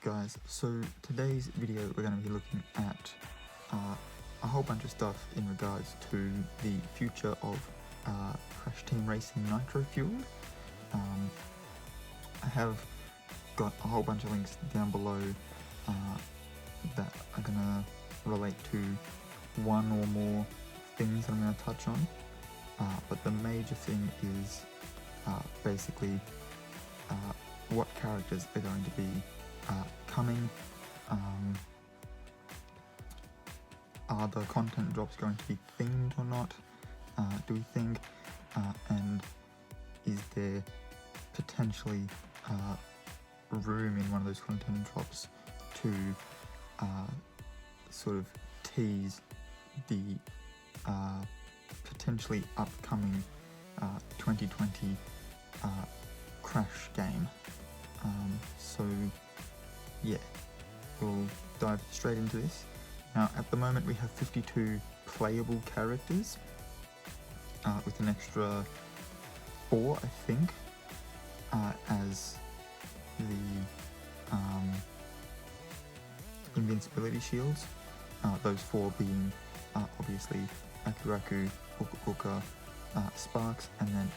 guys, so today's video we're going to be looking at a whole bunch of stuff in regards to the future of Crash Team Racing Nitro Fueled. I have got a whole bunch of links down below that are going to relate to one or more things that I'm going to touch on, but the major thing is basically what characters are going to be coming. Are the content drops going to be themed or not, do we think, and is there potentially room in one of those content drops to sort of tease the potentially upcoming 2020 Crash game. So yeah, we'll dive straight into this. Now at the moment we have 52 playable characters, with an extra 4 I think, as the invincibility shields, those 4 being obviously Akuraku, Uka Uka, Sparks, and then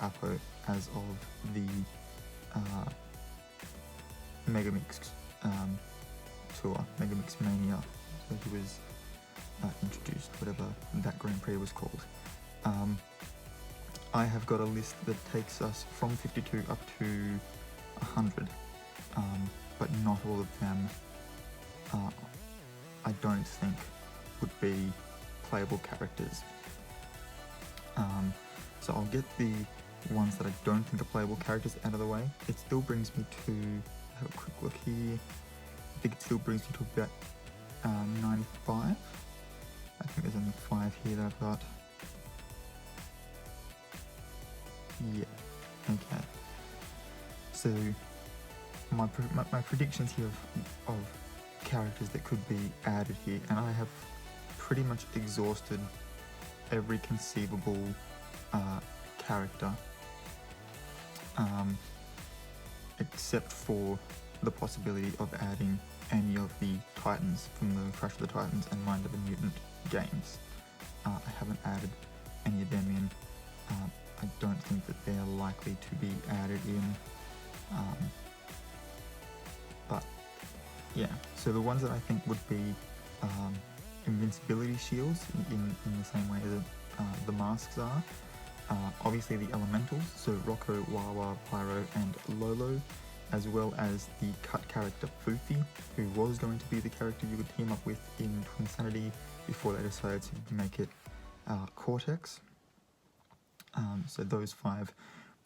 Apo as of the Megamix tour, Megamix Mania, so he was introduced, whatever that Grand Prix was called. I have got a list that takes us from 52 up to 100, but not all of them I don't think would be playable characters. So I'll get the ones that I don't think are playable characters out of the way. It still brings me to, have a quick look here, I think it still brings me to about 95. I think there's only 5 here that I've got. Yeah, okay. So my predictions here of characters that could be added here, and I have pretty much exhausted every conceivable character, except for the possibility of adding any of the Titans from the Crash of the Titans and Mind of the Mutant games. I haven't added any of them in. I don't think that they're likely to be added in, but yeah, so the ones that I think would be invincibility shields in the same way that the masks are, obviously the elementals, so Rocco, Wawa, Pyro and Lolo, as well as the cut character Foofy, who was going to be the character you would team up with in Twinsanity before they decided to make it Cortex. So those 5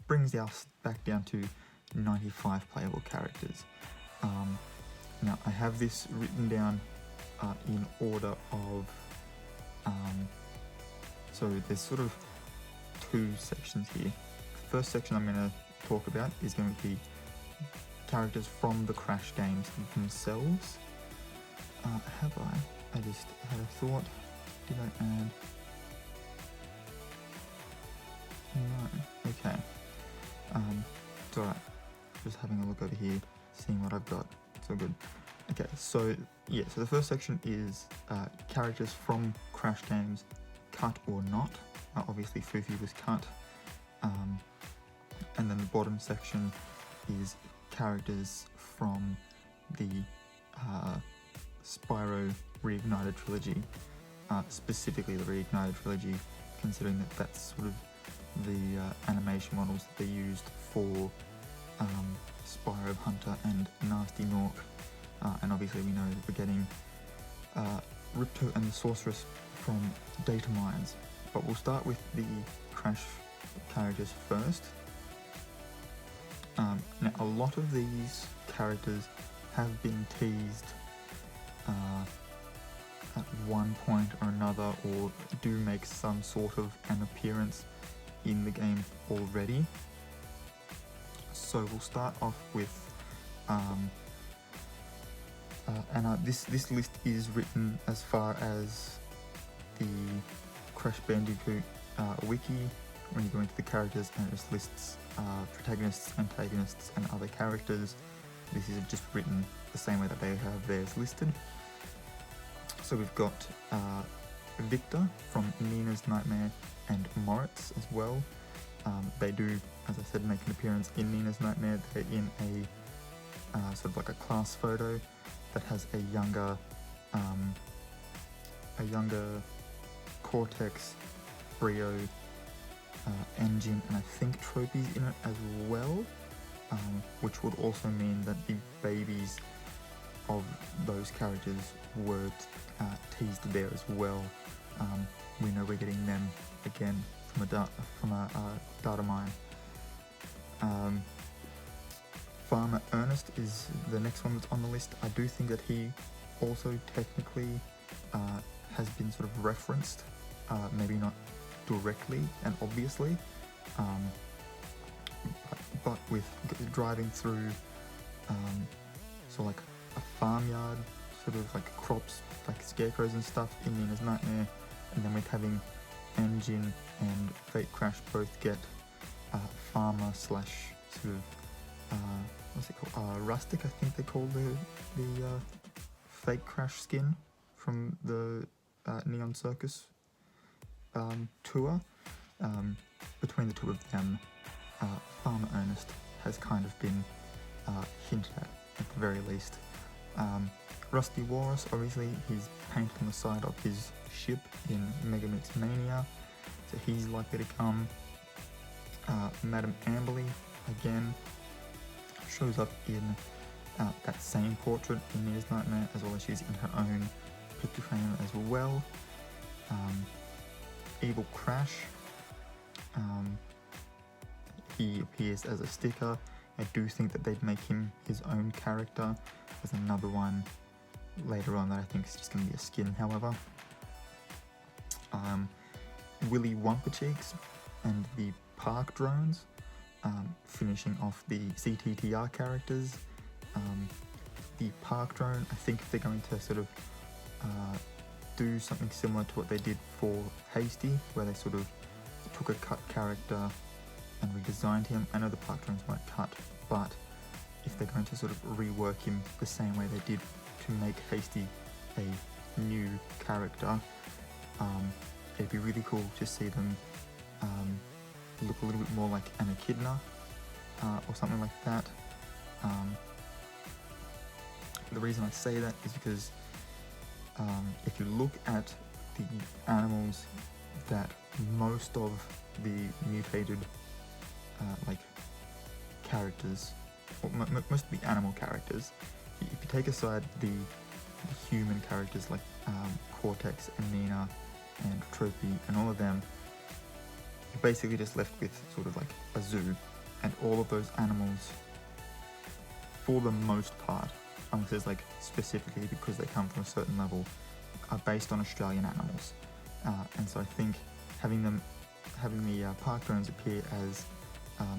brings us back down to 95 playable characters. Now I have this written down in order of, so there's sort of 2 sections here. The first section I'm going to talk about is going to be characters from the Crash games themselves. Have I just had a thought. Did I add? No. Okay. It's alright. Just having a look over here, seeing what I've got. It's all good. Okay, so yeah, so the first section is characters from Crash games, cut or not. Obviously Foofy was cut. And then the bottom section is characters from the Spyro Reignited trilogy, specifically the Reignited trilogy, considering that that's sort of the animation models that they used for Spyro Hunter and Nasty Nork, and obviously we know that we're getting Ripto and the Sorceress from Data Mines, but we'll start with the Crash characters first. Now a lot of these characters have been teased at one point or another, or do make some sort of an appearance in the game already. So we'll start off with, this list is written as far as the Crash Bandicoot wiki. When you go into the characters, and it just lists protagonists, antagonists, and other characters. this is just written the same way that they have theirs listed. So we've got Victor from Nina's Nightmare and Moritz as well. They do, as I said, make an appearance in Nina's Nightmare. They're in a sort of like a class photo that has a younger Cortex, Brio, engine, and I think trophies in it as well, which would also mean that the babies of those characters were teased there as well. We know we're getting them again from a data mine. Farmer Ernest is the next one that's on the list. I do think that he also technically has been sort of referenced, maybe not directly and obviously, but with driving through so like a farmyard, sort of like crops, like scarecrows and stuff in Nina's Nightmare, and then with having Engine and Fate Crash both get farmer slash sort of what's it called? Rustic, I think they call the Fate Crash skin from the Neon Circus tour. Between the two of them, Farmer Ernest has kind of been hinted at the very least. Rusty Walrus, obviously, he's painted on the side of his ship in Megamix Mania, so he's likely to come. Madame Amberly, again, shows up in that same portrait in Nina's Nightmare, as well as she's in her own picture frame as well. Evil Crash, he appears as a sticker. I do think that they'd make him his own character. There's another one later on that I think is just going to be a skin, however. Willy Wombat and the Park Drones, finishing off the CTTR characters. The Park Drone, I think if they're going to sort of do something similar to what they did for Hasty, where they sort of took a cut character and redesigned him. I know the Park Drones weren't cut, but if they're going to sort of rework him the same way they did to make Hasty a new character, it'd be really cool to see them look a little bit more like an Echidna or something like that. The reason I say that is because if you look at the animals that most of the mutated like characters, or most of the animal characters, if you take aside the human characters like Cortex and Nina and Trophy and all of them, you're basically just left with sort of like a zoo, and all of those animals, for the most part, unless it's like specifically because they come from a certain level, are based on Australian animals. And so I think having the Park Drones appear as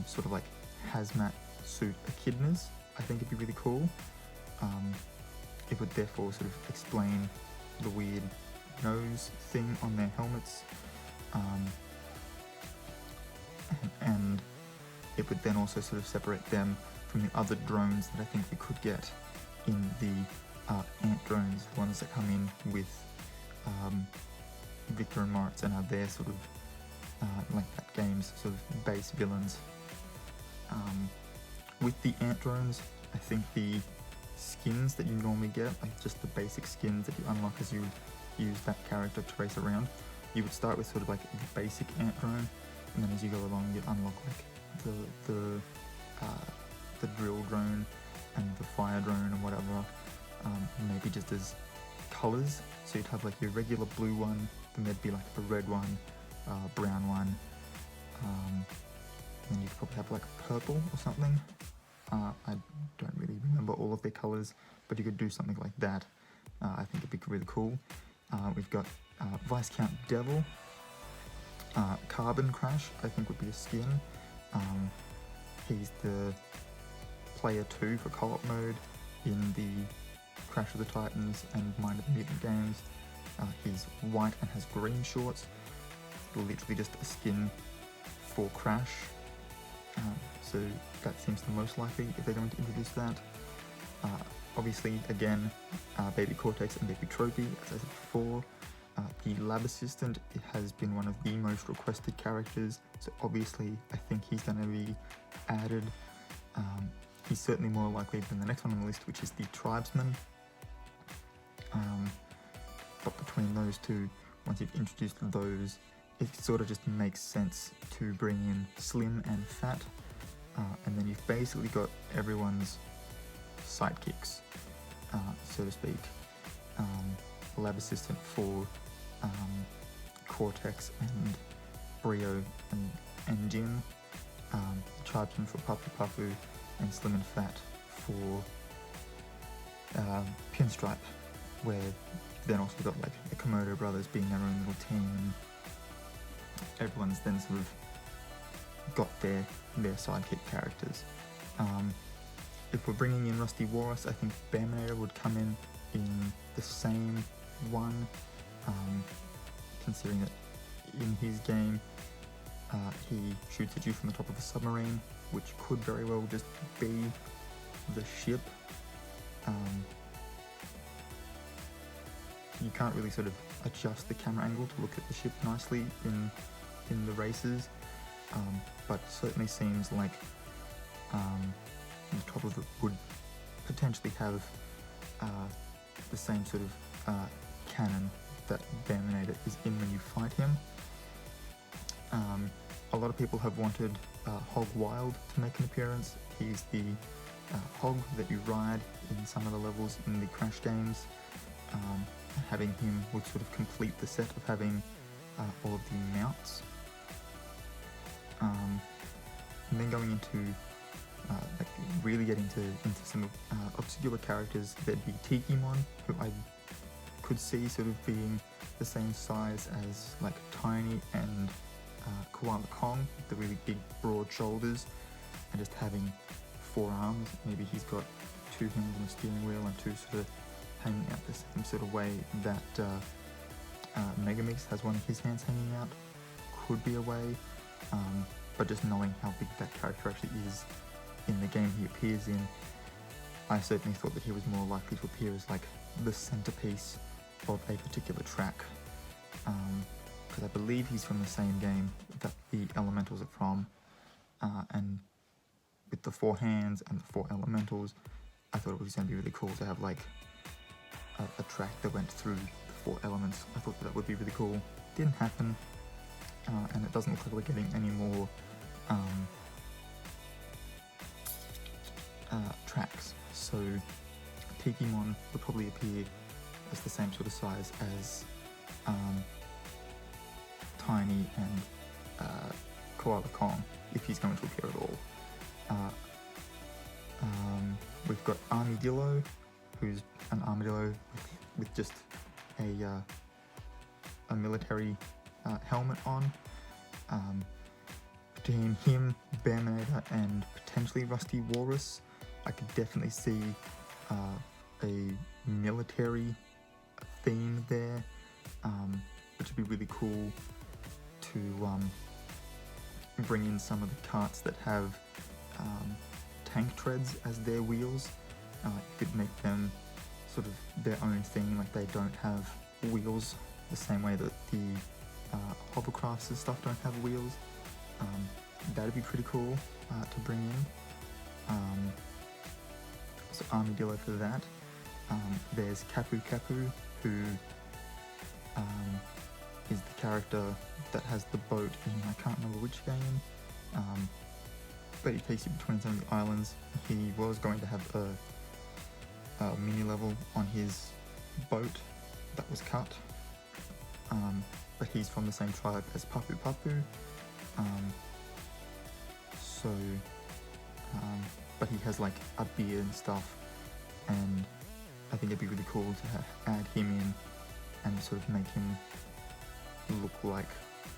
sort of like hazmat suit echidnas, I think it'd be really cool. It would therefore sort of explain the weird nose thing on their helmets, and it would then also sort of separate them from the other drones that I think we could get in the ant drones, the ones that come in with Victor and Moritz and are their sort of like that game's sort of base villains. With the ant drones, I think the skins that you normally get, like just the basic skins that you unlock as you use that character to race around, you would start with sort of like the basic ant drone, and then as you go along you unlock like the drill drone and the fire drone and whatever, maybe just as colours. So you'd have like your regular blue one, then there'd be like a red one, brown one, and then you'd probably have like purple or something. I don't really remember all of their colours, but you could do something like that. I think it'd be really cool. We've got Viscount Devil. Carbon Crash, I think, would be a skin. He's the player 2 for co-op mode in the Crash of the Titans and Mind of the Mutant games. He's white and has green shorts. Literally just a skin for Crash. So that seems the most likely if they're going to introduce that. Obviously, again, Baby Cortex and Baby Trophy, as I said before. The lab assistant, it has been one of the most requested characters, so obviously I think he's going to be added. He's certainly more likely than the next one on the list, which is the tribesman. But between those two, once you've introduced those, it sort of just makes sense to bring in Slim and Fat, and then you've basically got everyone's sidekicks, so to speak. Lab assistant for Cortex and Brio and Jin, Tribesman for Papu Papu, and Slim and Fat for Pinstripe, where then also got like the Komodo brothers being their own little team, and everyone's then sort of got their sidekick characters. If we're bringing in Rusty Walrus, I think Baminator would come in the same one, considering that in his game he shoots at you from the top of a submarine, which could very well just be the ship. You can't really sort of adjust the camera angle to look at the ship nicely in the races, but certainly seems like the top of it would potentially have the same sort of cannon that Baminator is in when you fight him. A lot of people have wanted Hog Wild to make an appearance. He's the hog that you ride in some of the levels in the Crash games. Having him would sort of complete the set of having all of the mounts. And then going into like really getting into some obscure characters, there'd be Tikimon, who I could see sort of being the same size as like Tiny and Koala Kong, with the really big broad shoulders, and just having 4 arms. Maybe he's got 2 hands on a steering wheel and 2 sort of hanging out the same sort of way that Megamix has one of his hands hanging out. Could be a way, but just knowing how big that character actually is in the game he appears in, I certainly thought that he was more likely to appear as like the centerpiece of a particular track, because I believe he's from the same game that the Elementals are from, and with the 4 hands and the 4 Elementals, I thought it was going to be really cool to have like a track that went through the 4 elements. I thought that would be really cool. Didn't happen, and it doesn't look like we're getting any more tracks. So Tikimon would probably appear as the same sort of size as Tiny and Koala Kong, if he's going to appear at all. We've got Armadillo, who's an armadillo with just a military helmet on. Between him, Baminator, and potentially Rusty Walrus, I could definitely see a military theme there, which would be really cool to bring in some of the carts that have tank treads as their wheels. You could make them sort of their own thing, like they don't have wheels the same way that the hovercrafts and stuff don't have wheels. That'd be pretty cool to bring in. So Armadillo for that. There's Kapu Kapu, who is the character that has the boat in, I can't remember which game, but he takes you between some of the islands. He was going to have a mini level on his boat that was cut, but he's from the same tribe as Papu Papu, but he has like a beard and stuff, and I think it'd be really cool to add him in and sort of make him look like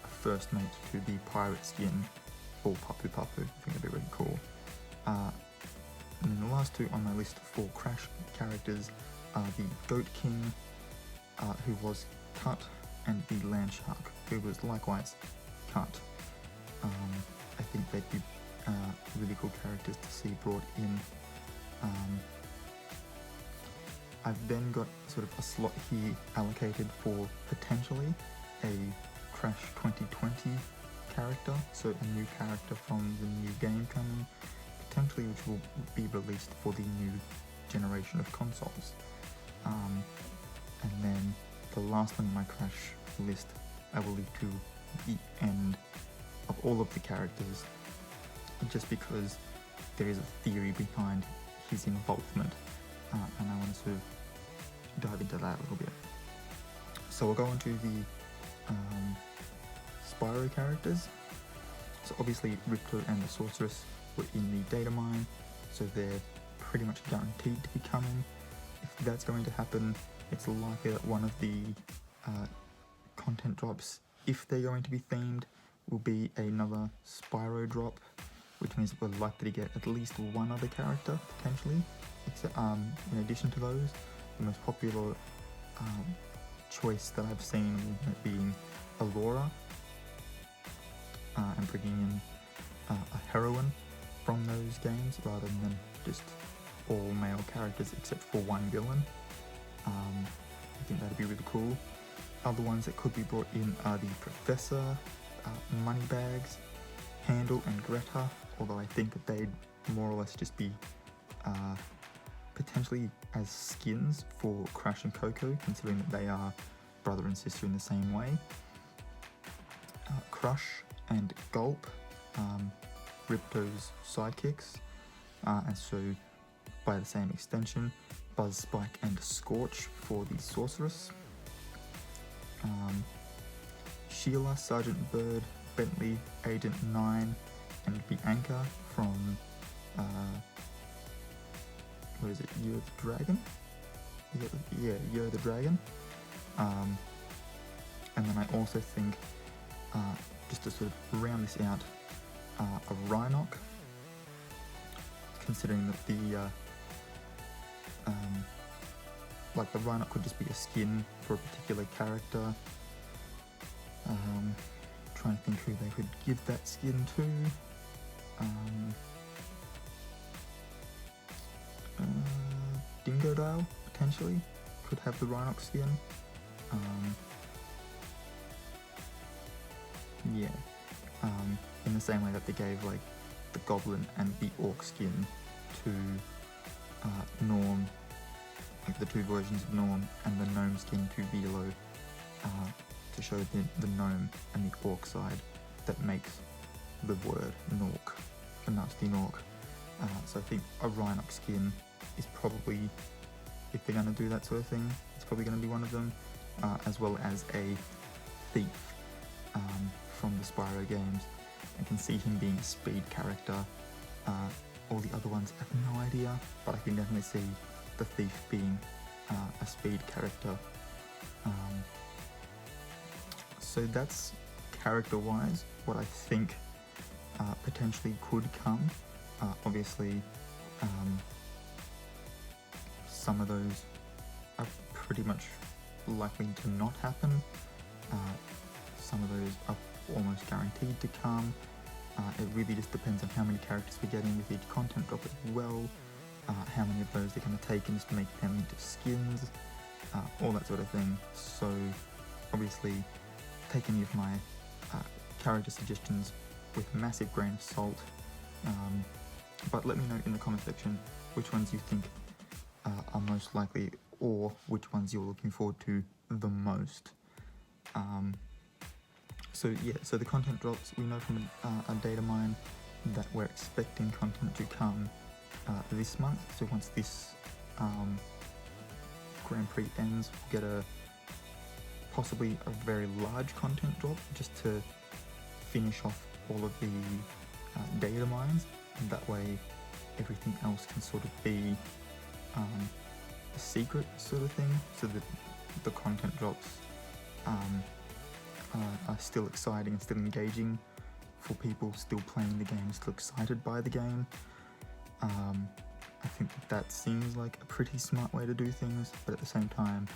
a first mate to the pirate skin for Papu Papu. I think that'd be really cool. And then the last 2 on my list for Crash characters are the Goat King, who was cut, and the Land Shark, who was likewise cut. I think they'd be really cool characters to see brought in. I've then got sort of a slot here allocated for potentially a Crash 2020 character, so a new character from the new game coming, potentially which will be released for the new generation of consoles. And then the last one in my Crash list I will leave to the end of all of the characters, just because there is a theory behind his involvement, and I want to sort of dive into that a little bit. So we'll go on to the Spyro characters. So obviously Ripto and the Sorceress were in the data mine, so they're pretty much guaranteed to be coming. If that's going to happen, it's likely that one of the content drops, if they're going to be themed, will be another Spyro drop, which means we're likely to get at least one other character, potentially. Except, in addition to those, the most popular choice that I've seen being Allura, and bringing in a heroine from those games rather than just all male characters except for one villain. I think that'd be really cool. Other ones that could be brought in are the Professor, Moneybags, Handel and Greta, although I think that they'd more or less just be potentially as skins for Crash and Coco, considering that they are brother and sister in the same way. Crush and Gulp, Ripto's sidekicks, and so by the same extension, Buzz, Spike and Scorch for the Sorceress. Sheila, Sergeant Bird, Bentley, Agent 9 and Bianca from what is it, Year of the Dragon? Yeah, Year of the Dragon. And then I also think, just to sort of round this out, a Rhinoc, considering that the like the Rhinoc could just be a skin for a particular character. Trying to think who they could give that skin to. Dingodile, potentially, could have the Rhinoc skin. Yeah, in the same way that they gave like the Goblin and the Orc skin to Norm, like the two versions of Norm, and the Gnome skin to Velo, to show the Gnome and the Orc side that makes the word Nork, for Nasty Nork. So I think a Rhinoc skin is probably, if they're going to do that sort of thing, it's probably going to be one of them, as well as a Thief from the Spyro games. I can see him being a speed character. All the other ones I have no idea, but I can definitely see the Thief being a speed character. So that's character-wise what I think potentially could come. Obviously, some of those are pretty much likely to not happen. Some of those are almost guaranteed to come. It really just depends on how many characters we're getting with each content drop as well, how many of those they're going to take and just make them into skins, all that sort of thing. So obviously take any of my character suggestions with a massive grain of salt, but let me know in the comment section which ones you think are most likely, or which ones you're looking forward to the most. So yeah, so the content drops, we know from a data mine that we're expecting content to come this month. So once this Grand Prix ends, we'll get possibly a very large content drop just to finish off all of the data mines, and that way everything else can sort of be a secret sort of thing, so that the content drops are still exciting and still engaging for people still playing the game, still excited by the game. I think that seems like a pretty smart way to do things, but at the same time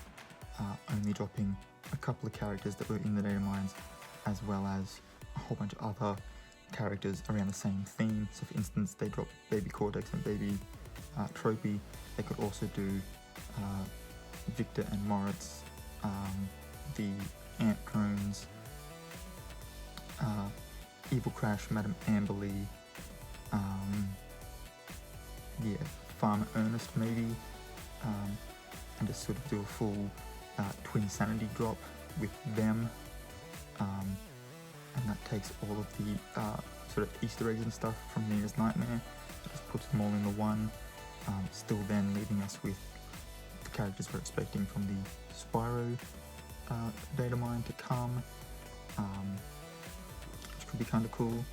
only dropping a couple of characters that were in the data mines, as well as a whole bunch of other characters around the same theme. So for instance, they dropped Baby Cortex and Baby Tropy. They could also do Victor and Moritz, the Ant Drones, Evil Crash, Madame Amberly, yeah, Farmer Ernest maybe, and just sort of do a full Twin Sanity drop with them, and that takes all of the sort of Easter eggs and stuff from Nina's Nightmare, just puts them all in the one, still then leaving us with the characters we're expecting from the Spyro data mine to come, which could be kind of cool,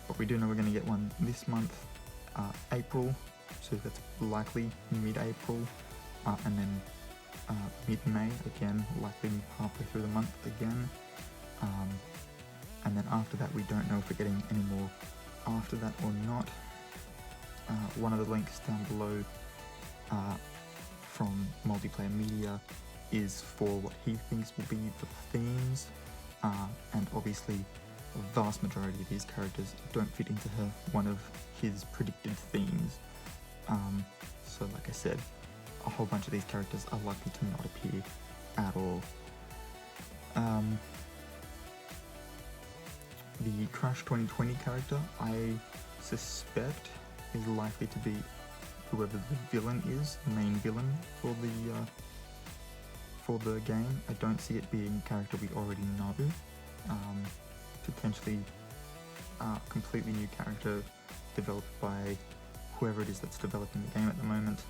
but we do know we're going to get one this month, April, so that's likely mid-April, and then mid-May again, likely halfway through the month again, and then after that we don't know if we're getting any more after that or not. One of the links down below from Multiplayer Media is for what he thinks will be the themes, and obviously a vast majority of these characters don't fit into one of his predicted themes, so like I said, a whole bunch of these characters are likely to not appear at all. The Crash 2020 character, I suspect, is likely to be whoever the villain is, the main villain for the game. I don't see it being a character we already know. Potentially a completely new character developed by whoever it is that's developing the game at the moment.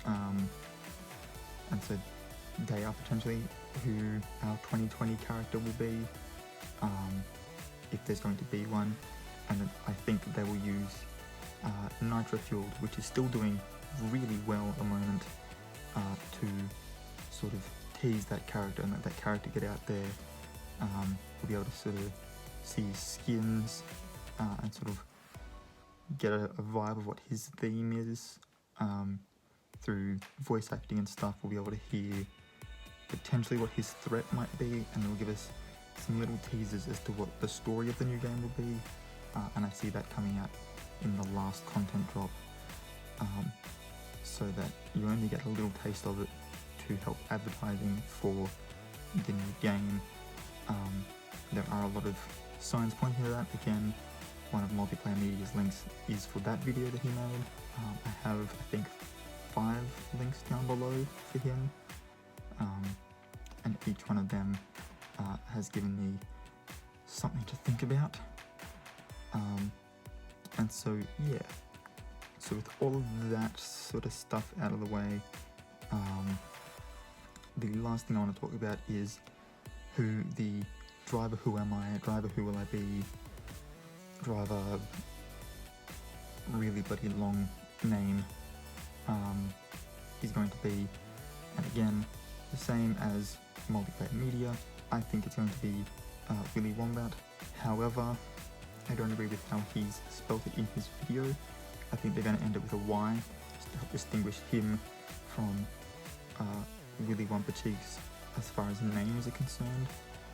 And so they are potentially who our 2020 character will be, if there's going to be one, and then I think they will use Nitro Fueled, which is still doing really well at the moment, to sort of tease that character and let that character get out there. We'll be able to sort of see his skins, and sort of get a vibe of what his theme is. Through voice acting and stuff, we'll be able to hear potentially what his threat might be, and it'll give us some little teasers as to what the story of the new game will be, and I see that coming out in the last content drop, so that you only get a little taste of it to help advertising for the new game. There are a lot of signs pointing to that. Again, one of Multiplayer Media's links is for that video that he made. I have, I think, 5 links down below for him, and each one of them has given me something to think about, and so yeah, so with all of that sort of stuff out of the way, the last thing I want to talk about is who the driver, who am I, driver, who will I be, driver, really bloody long name, is going to be. And again, the same as Multiplayer Media, I think it's going to be Willy Wombat. However, I don't agree with how he's spelled it in his video. I think they're going to end it with a Y, just to help distinguish him from Willy Wombacheeks as far as names are concerned.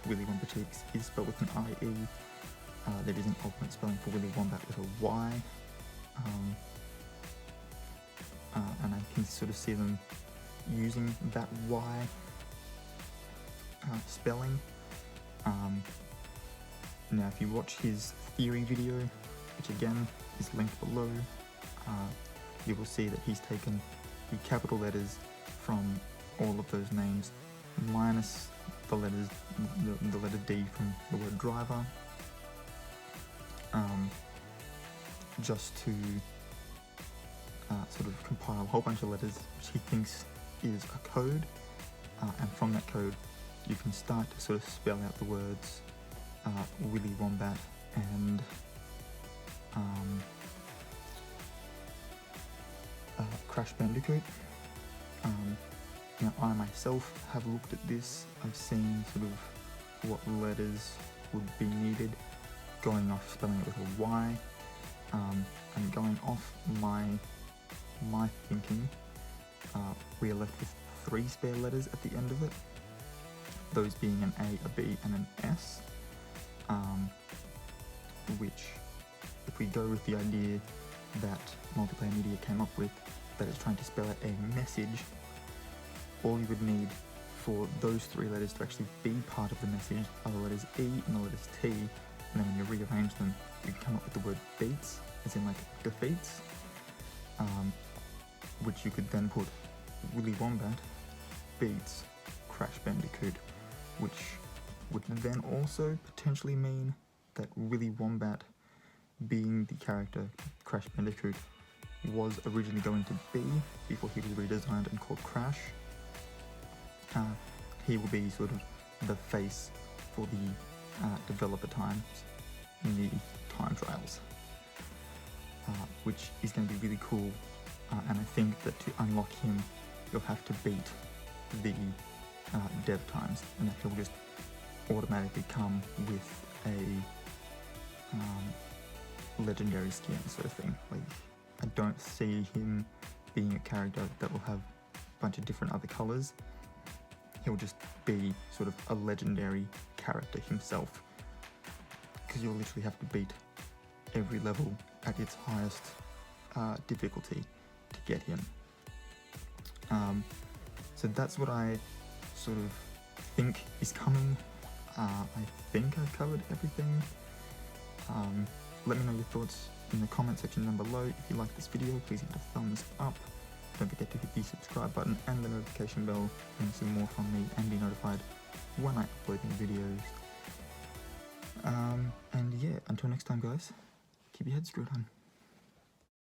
Willy Wombacheeks is spelled with an IE. There is an alternate spelling for Willy Wombat with a Y. And I can sort of see them using that Y spelling. Now if you watch his theory video, which again is linked below, you will see that he's taken the capital letters from all of those names minus the letters, the letter D from the word driver, just to sort of compile a whole bunch of letters which he thinks is a code, and from that code you can start to sort of spell out the words Willy Wombat and Crash Bandicoot. Now I myself have looked at this, I've seen sort of what letters would be needed, going off spelling it with a Y, and going off my thinking, we are left with 3 spare letters at the end of it, those being an A, a B and an S, which, if we go with the idea that Multiplayer Media came up with, that it's trying to spell out a message, all you would need for those 3 letters to actually be part of the message are the letters E and the letters T, and then when you rearrange them, you can come up with the word beats, as in like defeats, which you could then put Willy Wombat beats Crash Bandicoot, which would then also potentially mean that Willy Wombat, being the character Crash Bandicoot was originally going to be before he was redesigned and called Crash, he will be sort of the face for the developer times in the time trials, which is going to be really cool, and I think that to unlock him you'll have to beat the dev times, and that he'll just automatically come with a legendary skin sort of thing. Like, I don't see him being a character that will have a bunch of different other colours. He'll just be sort of a legendary character himself, because you'll literally have to beat every level at its highest difficulty to get him. So that's what I sort of think is coming. I think I've covered everything. Let me know your thoughts in the comment section down below. If you like this video, please hit a thumbs up. Don't forget to hit the subscribe button and the notification bell to see more from me and be notified when I upload new videos. And yeah, until next time guys, keep your head screwed on.